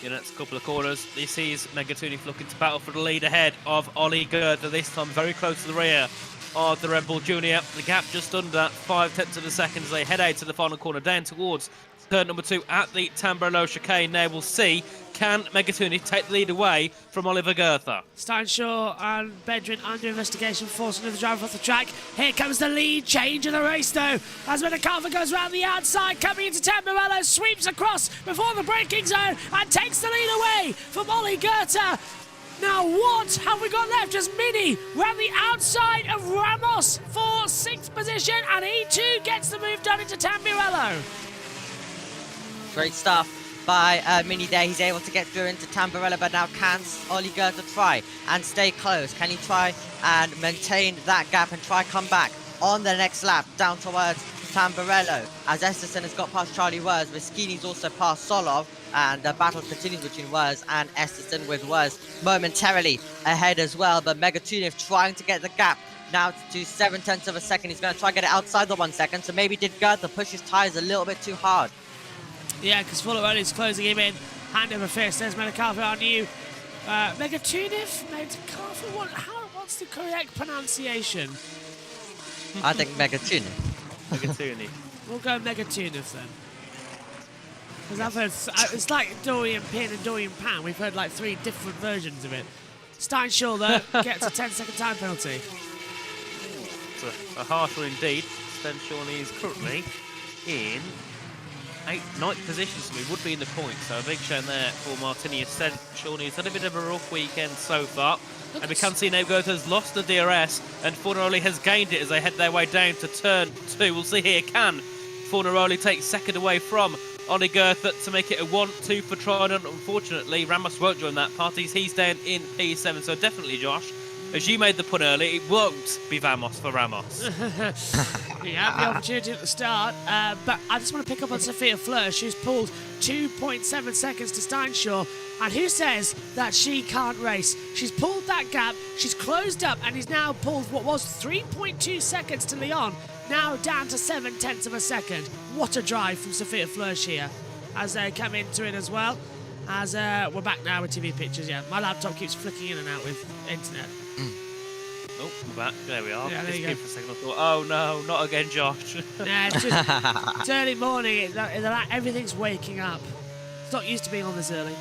the next couple of corners. This is Megatuniv looking to battle for the lead ahead of Oli Goethe, this time very close to the rear of the Red Bull Junior. The gap just under 5 tenths of a second as they head out to the final corner down towards turn number 2 at the Tamburello chicane. Now we'll see, can Megatuniv take the lead away from Oliver Goethe? Steinshaw and Bedrin under investigation, forcing the driver off the track. Here comes the lead change of the race though, as Medicafa goes round the outside, coming into Tamburello, sweeps across before the braking zone and takes the lead away from Oli Goethe. Now what have we got left? Just Mini round the outside of Ramos for 6th position, and he too gets the move done into Tamburello. Great stuff by Mini there. He's able to get through into Tamburello, but now can Oli Goethe try and stay close? Can he try and maintain that gap and try come back on the next lap down towards Tamburello? As Esterson has got past Charlie Wurz, Viskini's also past Solov, and the battle continues between Wurz and Esterson, with Wurz momentarily ahead as well. But Megatuniv trying to get the gap now to 7 tenths of a second. He's going to try and get it outside the 1 second, so maybe did Goethe push his tyres a little bit too hard. Yeah, because Fulleroni's closing him in. Hand over fist. There's Medicafa on you. Megatuniv? What's the correct pronunciation? I think Megatuniv. Megatuniv. We'll go Megatuniv then. Because I've heard, it's like Dorian Pin and Dorian Pan. We've heard like 3 different versions of it. Steinshaw though gets a 10-second time penalty. It's a harsh one indeed. Steinshaw is currently in 9th position, so he would be in the points. So a big shame there for Martini Steinshaw. He's had a bit of a rough weekend so far. And we can see now Goethe has lost the DRS and Fornaroli has gained it as they head their way down to turn 2. We'll see here, can Fornaroli take second away from Oli Goethe to make it a 1-2 for Trident? Unfortunately, Ramos won't join that party. He's down in P7, so definitely, Josh, as you made the pun earlier, it won't be Vamos for Ramos. He had the opportunity at the start, but I just want to pick up on Sophia Flörsch, who's pulled 2.7 seconds to Steinshaw, and who says that she can't race? She's pulled that gap, she's closed up, and he's now pulled what was 3.2 seconds to Leon, now down to 7 tenths of a second. What a drive from Sophia Flörsch here, as they come into it as well. As we're back now with TV pictures, yeah. My laptop keeps flicking in and out with internet. Oh, we're back. There we are. Yeah, there you go. For a second, I thought, oh no, not again, Josh. Nah, it's just it's early morning. Everything's waking up. It's not used to being on this early.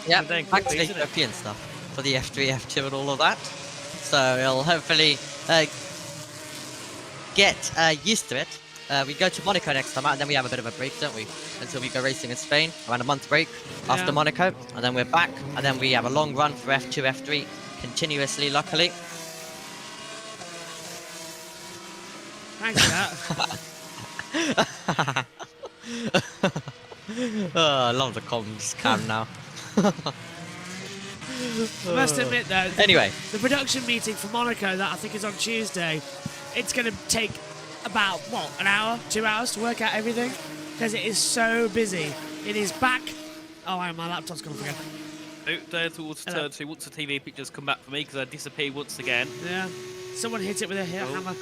Yeah, back to the European stuff for the F3, F2 and all of that. So he'll hopefully get used to it. We go to Monaco next time out, and then we have a bit of a break, don't we? Until we go racing in Spain, around a month break after Monaco, and then we're back, and then we have a long run for F2, F3 continuously, luckily. Thanks for that. Oh, I love the comms cam now. I must admit though, anyway, the production meeting for Monaco that I think is on Tuesday, it's going to take about, what, an hour, 2 hours to work out everything? Because it is so busy. It is back. Oh, my laptop's gone again. Out there towards turn 2. Once the TV pictures come back for me, because I disappeared once again. Yeah. Someone hit it with a hammer.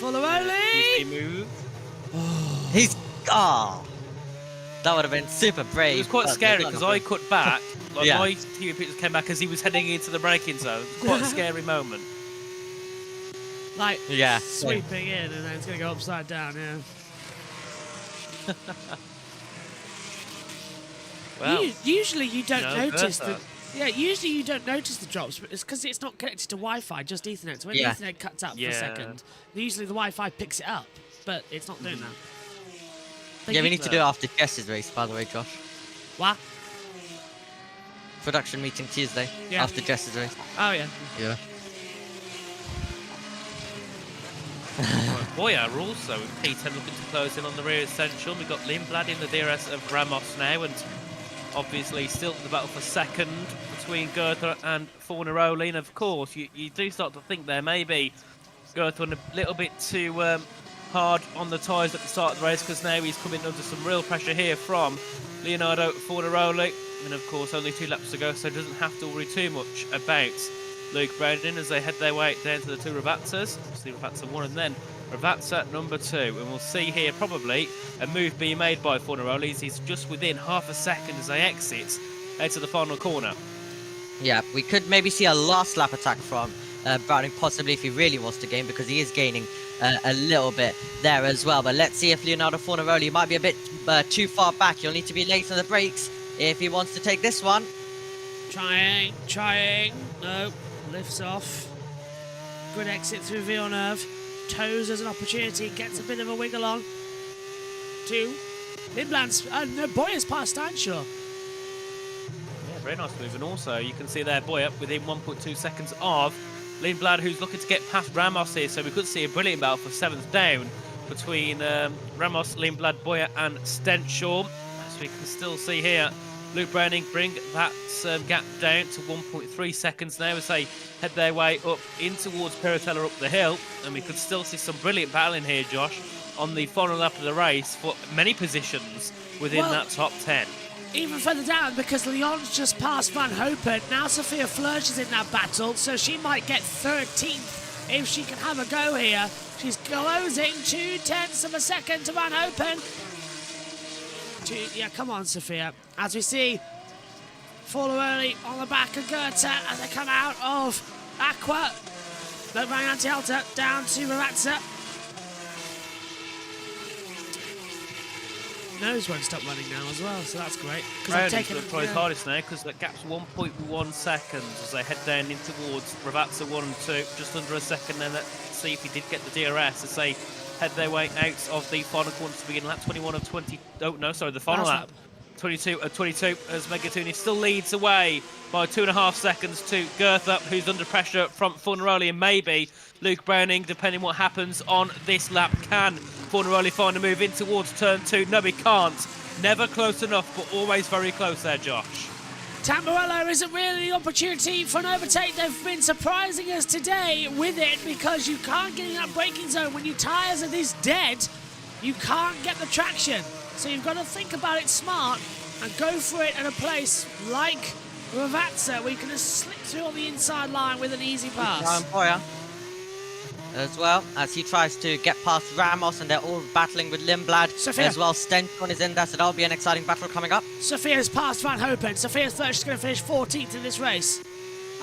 Fulleroli! Move. He's... Oh. That would have been super brave. It was quite but scary they're because not I good. cut back. Like Yeah. my TV pictures came back as he was heading into the braking zone. It was quite a scary moment. Like, Yeah. sweeping in and then it's going to go upside down, yeah. Well, Usually you don't no, notice Bertha. the... Yeah, usually you don't notice the drops, but it's because it's not connected to Wi-Fi, just Ethernet. So when Yeah. Ethernet cuts out for Yeah. a second, usually the Wi-Fi picks it up, but it's not doing that. But Yeah, we you- need to do it after Jess's race, by the way, Josh. What? Production meeting Tuesday, Yeah. after Jess's race. Oh, yeah. Yeah. Boyer also with P10 looking to close in on the rear essential. We've got Lindblad in the DRS of Ramos now, and obviously still the battle for second between Goethe and Fornaroli. And of course, you do start to think there maybe Goethe a little bit too hard on the tyres at the start of the race, because now he's coming under some real pressure here from Leonardo Fornaroli. And of course, only 2 laps to go, so doesn't have to worry too much about Luke Brandon as they head their way down to the 2 Ravazzas. Obviously Ravazza 1 and then Ravazza number 2. And we'll see here probably a move being made by Fornaroli. He's just within half a second as they exit out to the final corner. Yeah, we could maybe see a last lap attack from Browning, possibly if he really wants to gain, because he is gaining a little bit there as well. But let's see if Leonardo Fornaroli might be a bit too far back. He'll need to be late on the brakes if he wants to take this one. Trying. No, lifts off. Good exit through Villeneuve. Toes as an opportunity, gets a bit of a wiggle on. 2. Lindblad's, no, Boyer's past Stanshaw. Yeah, very nice move. And also you can see there Boyer within 1.2 seconds of Lindblad, who's looking to get past Ramos here. So we could see a brilliant battle for 7th down between Ramos, Lindblad, Boyer and Stenshall. As we can still see here, Luke Browning bring that gap down to 1.3 seconds now as they head their way up in towards Piratella up the hill. And we could still see some brilliant battling here, Josh, on the final lap of the race for many positions within that top 10. Even further down, because Lyon's just passed Van Hopen. Now Sophia Flörsch is in that battle, so she might get 13th if she can have a go here. She's closing 0.2 of a second to Van Hopen. Yeah, come on, Sophia. As we see Fornaroli on the back of Goethe as they come out of Aqua. Look, running anti-alta down to Ravazza. Nose won't stop running now as well, so that's great. Browning's going to try his hardest now because that gap's 1.1 seconds as they head down in towards Ravazza 1 and 2. Just under a second, then let's see if he did get the DRS as they head their way out of the final corner to begin lap 21 of 20. Oh, no, sorry, the final lap. 22 of 22 as Megatuni still leads away by 2.5 seconds to Goethe, who's under pressure from Fornaroli, and maybe Luke Browning, depending what happens on this lap. Can Fornaroli find a move in towards turn 2? No, he can't. Never close enough, but always very close there, Josh. Tamburello isn't really the opportunity for an overtake. They've been surprising us today with it because you can't get in that braking zone. When your tyres are this dead, you can't get the traction. So you've got to think about it smart and go for it at a place like Ravazza where you can just slip through on the inside line with an easy pass. Boyer as well, as he tries to get past Ramos, and they're all battling with Lindblad Sophia. as well. Stenshall is in there, so that'll be an exciting battle coming up. Sophia's passed Van Hopen. Sophia's third. She's going to finish 14th in this race.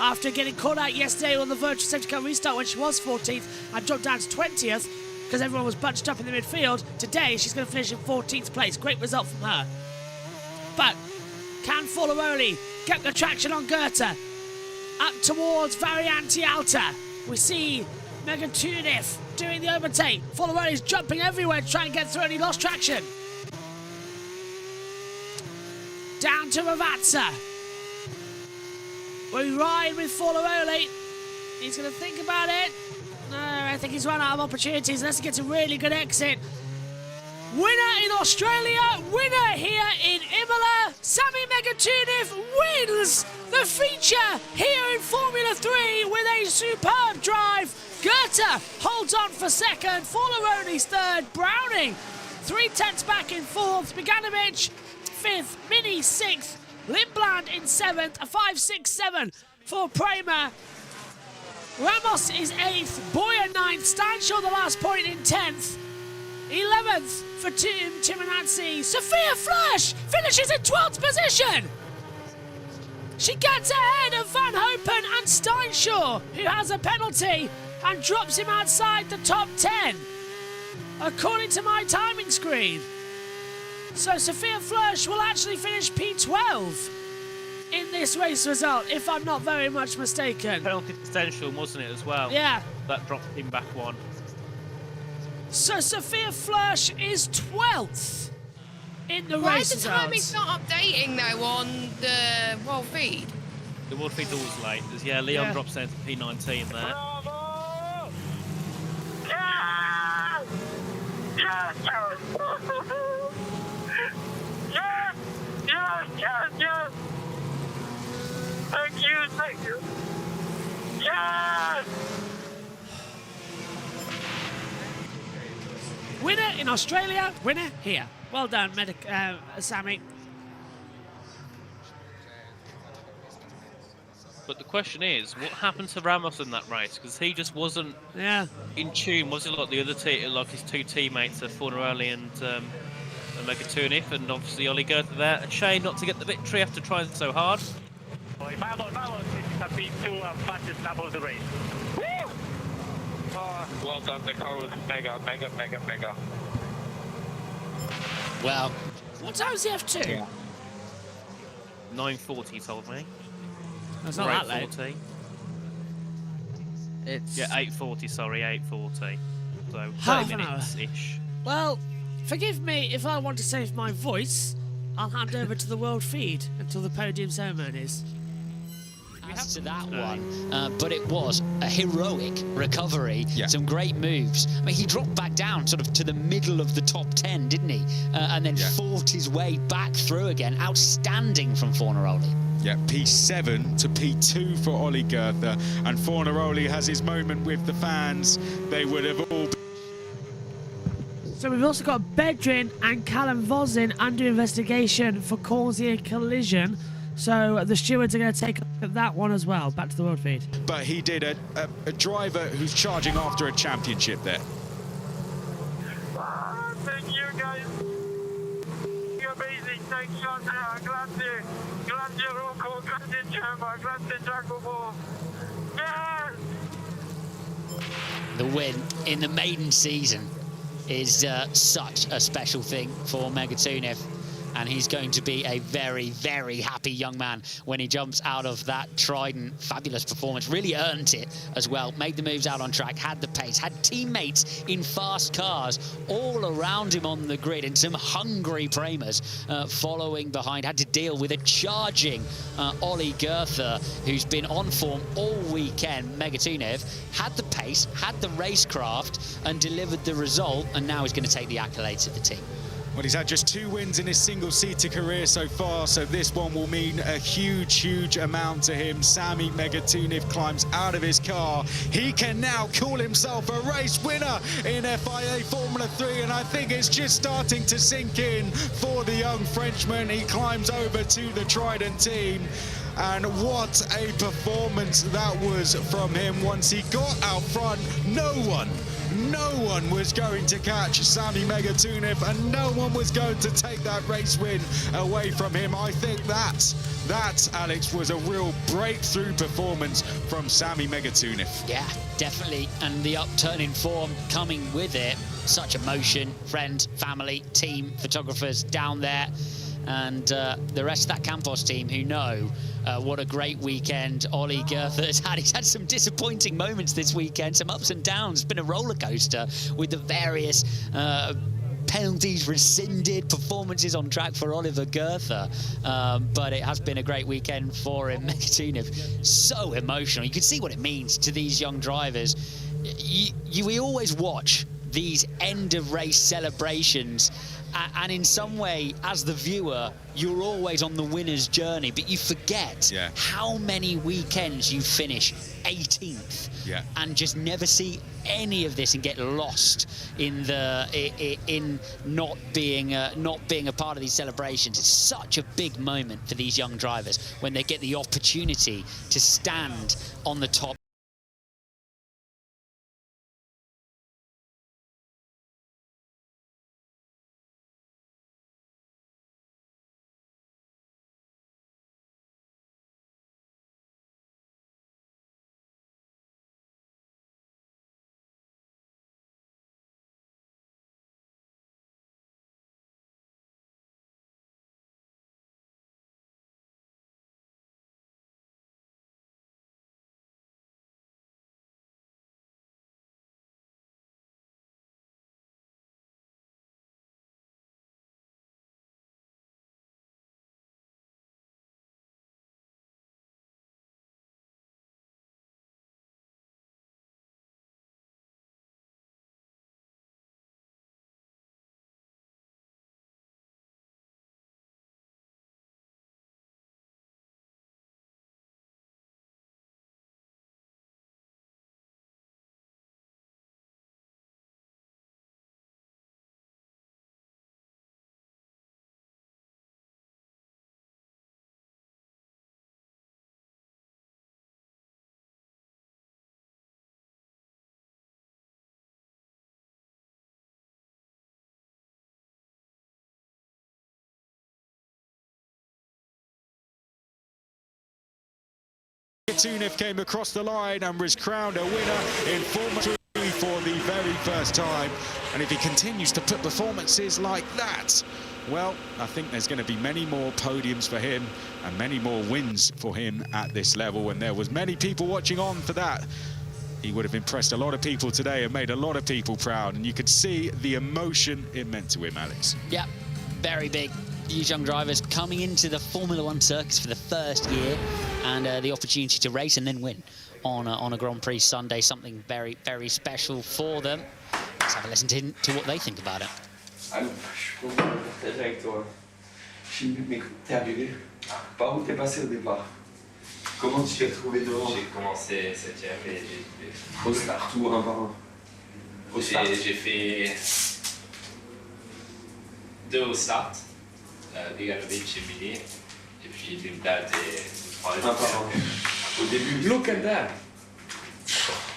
After getting caught out yesterday on the virtual safety car restart when she was 14th and dropped down to 20th because everyone was bunched up in the midfield, today she's going to finish in 14th place. Great result from her. But can Fornaroli get the traction on Goethe? Up towards Variante Alta. We see Megan Tuniff doing the overtake. Fornaroli's jumping everywhere to try and get through, and he lost traction. Down to Ravazza. We ride with Fornaroli. He's going to think about it. No, I think he's run out of opportunities unless he gets a really good exit. Winner in Australia, winner here in Imola. Sami Megatuniv wins the feature here in Formula 3 with a superb drive. Goethe holds on for second, Fornaroli's third, Browning 0.3 back in fourth, Bogdanovic fifth, Mini sixth, Lindblad in seventh, a 5.67 for Prema. Ramos is eighth, Boyer ninth, Stanshall the last point in 10th. 11th for Tim Timonazzi. Sophia Flash finishes in 12th position. She gets ahead of Van Hopen and Steinshaw, who has a penalty and drops him outside the top 10, according to my timing screen. So Sophia Flörsch will actually finish P12 in this race result, if I'm not very much mistaken. Penalty potential, wasn't it, as well? Yeah. That dropped him back one. So Sophia Flörsch is 12th in the Why race is the timing's not updating though on the world feed? The world feed's always late. Yeah, Leon drops down to P19 there. Bravo! Yeah! Yes! Yes! Yes! Yes! Yes! Thank you! Thank you! Yes! Winner in Australia, winner here. Well done, Sammy. But the question is, what happened to Ramos in that race? Because he just wasn't in tune, was he, like the other like his two teammates, Fornaroli and Megatunif, and obviously Ollie Goethe there. A shame not to get the victory after trying so hard. Vamos, this has been two fastest lap of the race. Woo! Well done, the car was mega. Well, what time is the F2? 9:40, he told me. That's not that late. 8:40. It's... Yeah, 8:40, sorry, 8:40. So, Half 30 an hour. minutes-ish. Well, forgive me if I want to save my voice. I'll hand over to the world feed until the podium ceremonies. as to that one, but it was a heroic recovery. Some great moves. I mean, he dropped back down sort of to the middle of the top 10, didn't he? And then fought his way back through again. Outstanding from Fornaroli. Yeah, P7 to P2 for Ollie Goethe, and Fornaroli has his moment with the fans. They would have all... So we've also got Bedrin and Callum Vosin under investigation for causing a collision. So the stewards are going to take a look at that one as well. Back to the world feed. But he did a driver who's charging after a championship there. Thank you, guys. You're amazing. Thanks, Shanta. Grazie, Rocco. Grazie, Gemma. Grazie, Giacomo. Yes! The win in the maiden season is such a special thing for Megatunif. And he's going to be a very, very happy young man when he jumps out of that Trident. Fabulous performance, really earned it as well. Made the moves out on track, had the pace, had teammates in fast cars all around him on the grid, and some hungry Premers following behind. Had to deal with a charging Ollie Goethe, who's been on form all weekend. Megatunif had the pace, had the racecraft, and delivered the result, and now he's going to take the accolades of the team. Well, he's had just 2 wins in his single-seater career so far, so this one will mean a huge, huge amount to him. Sami Megatunif climbs out of his car. He can now call himself a race winner in FIA Formula 3, and I think it's just starting to sink in for the young Frenchman. He climbs over to the Trident team. And what a performance that was from him. Once he got out front, no one was going to catch Sami Megatunif, and no one was going to take that race win away from him. I think that, Alex, was a real breakthrough performance from Sami Megatunif. Yeah, definitely. And the upturn in form coming with it. Such emotion, friends, family, team, photographers down there. And the rest of that Campos team who know what a great weekend Ollie Goethe has had. He's had some disappointing moments this weekend, some ups and downs. It's been a roller coaster with the various penalties rescinded, performances on track for Oliver Goethe. But it has been a great weekend for him. Megatunif, so emotional. You can see what it means to these young drivers. We always watch these end-of-race celebrations, and in some way, as the viewer, you're always on the winner's journey, but you forget how many weekends you finish 18th and just never see any of this and get lost in not being a part of these celebrations. It's such a big moment for these young drivers when they get the opportunity to stand on the top Megatunic came across the line and was crowned a winner in Formula 3 for the very first time. And if he continues to put performances like that, well, I think there's going to be many more podiums for him and many more wins for him at this level. And there was many people watching on for that. He would have impressed a lot of people today and made a lot of people proud. And you could see the emotion it meant to him, Alex. Yeah, very big. These young drivers coming into the Formula One circus for the first year, and the opportunity to race and then win on a Grand Prix Sunday, something very, very special for them. Let's have a listen to what they think about it. Allô, je suis content de partager avec toi. Mais t'es arrivé. Par où t'es passé au départ? Comment tu t'es retrouvé devant? J'ai commencé 7ème et j'ai... Au start ou un par un? Au start. J'ai fait 2 au start, Beganovic et Mini, et puis Limblad et 3 Un par un. Au début. Look at that.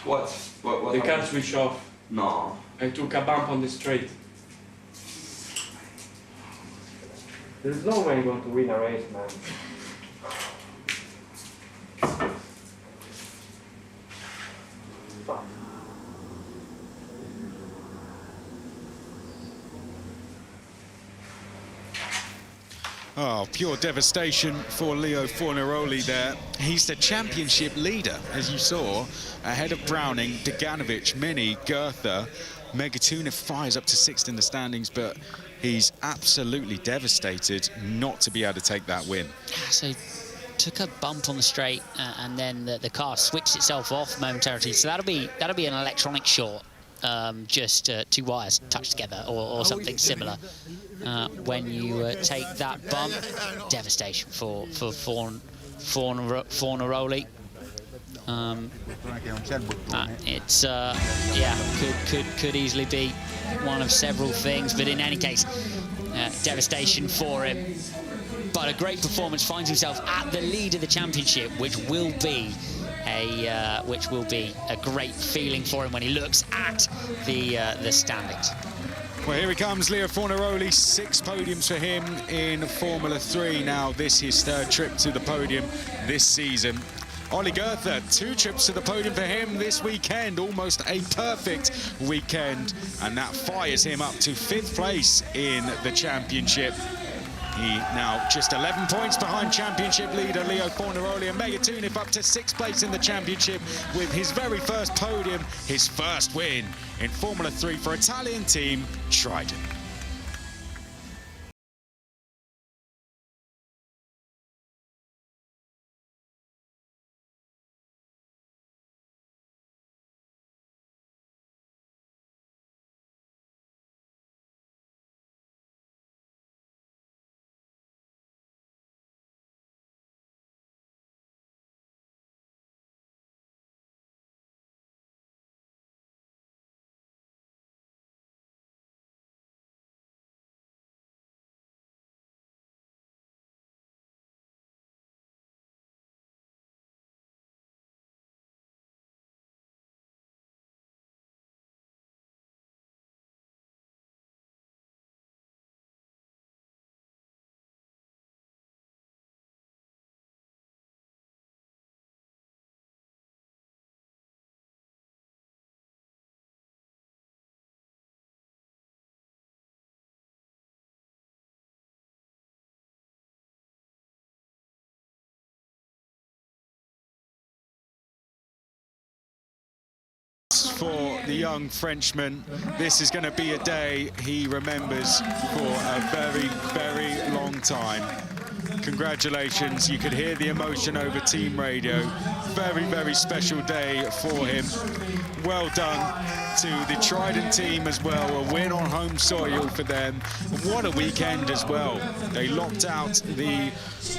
What The car switched off. No. I took a bump on the straight. There's no way you're going to win a race, man. Oh, pure devastation for Leo Fornaroli there. He's the championship leader, as you saw, ahead of Browning, Beganovic, Mini, Goethe. Megatunic fires up to 6th in the standings, but he's absolutely devastated not to be able to take that win. So took a bump on the straight, and then the car switched itself off momentarily. So that'll be an electronic short, just 2 wires touched together or something similar. When you take that bump, devastation for Fornaroli. It's yeah, could easily be one of several things, but in any case, devastation for him. But a great performance, finds himself at the lead of the championship, which will be a great feeling for him when he looks at the standings. Well, here he comes, Leo Fornaroli. 6 podiums for him in Formula 3 now. This his 3rd trip to the podium this season. Olli Goethe, 2 trips to the podium for him this weekend, almost a perfect weekend, and that fires him up to 5th place in the championship. He now just 11 points behind championship leader Leo Fornaroli, and Megatunic up to 6th place in the championship with his very first podium, his first win in Formula 3 for Italian team Trident. For the young Frenchman, this is going to be a day he remembers for a very, very long time. Congratulations, you could hear the emotion over team radio. Very, very special day for him. Well done to the Trident team as well, a win on home soil for them. What a weekend as well. They locked out the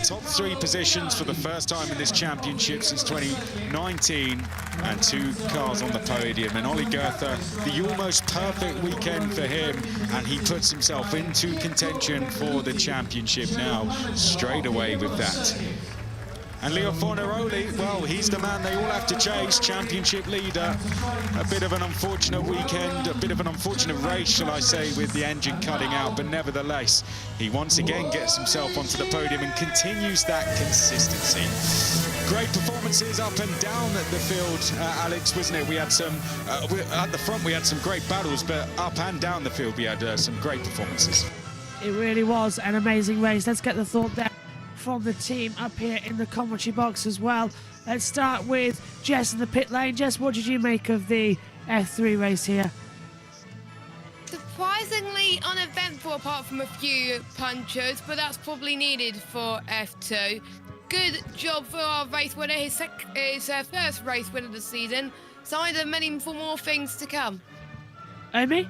top 3 positions for the first time in this championship since 2019, and 2 cars on the podium. And Olli Goethe, the almost perfect weekend for him, and he puts himself into contention for the championship now, straight away with that. And Leo Fornaroli, well, he's the man they all have to chase, championship leader. A bit of an unfortunate weekend, a bit of an unfortunate race, shall I say, with the engine cutting out, but nevertheless, he once again gets himself onto the podium and continues that consistency. Great performances up and down the field, Alex, wasn't it? We had some, at the front we had some great battles, but up and down the field we had some great performances. It really was an amazing race. Let's get the thought there from the team up here in the commentary box as well. Let's start with Jess in the pit lane. Jess, what did you make of the F3 race here? Surprisingly uneventful apart from a few punches, but that's probably needed for F2. Good job for our race winner, his first race win of the season. Signs of many more things to come. Amy?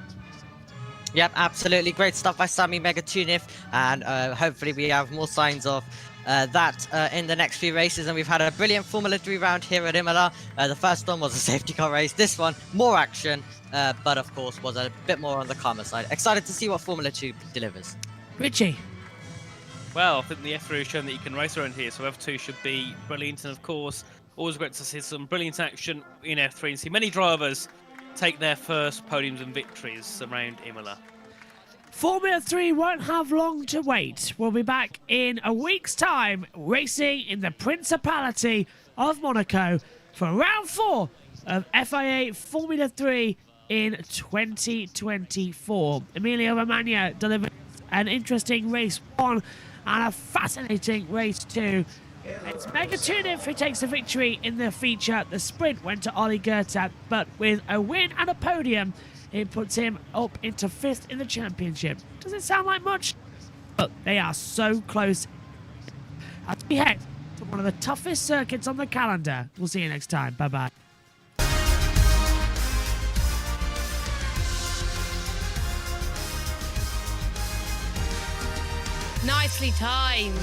Yep, absolutely. Great stuff by Sami Megatunif, and hopefully we have more signs of that in the next few races. And we've had a brilliant Formula 3 round here at Imola. The first one was a safety car race. This one, more action, but of course was a bit more on the calmer side. Excited to see what Formula 2 delivers. Richie? Well, I think the F3 has shown that you can race around here, so F2 should be brilliant. And of course, always great to see some brilliant action in F3 and see many drivers take their first podiums and victories around Imola. Formula 3 won't have long to wait. We'll be back in a week's time racing in the Principality of Monaco for round 4 of FIA Formula 3 in 2024. Emilio Romagna delivered an interesting race 1 and a fascinating race 2. It's Megatunif who takes the victory in the feature. The sprint went to Ollie Goethe, but with a win and a podium, it puts him up into 5th in the championship. Does it sound like much? But they are so close. As we head to one of the toughest circuits on the calendar. We'll see you next time. Bye-bye. Nicely timed.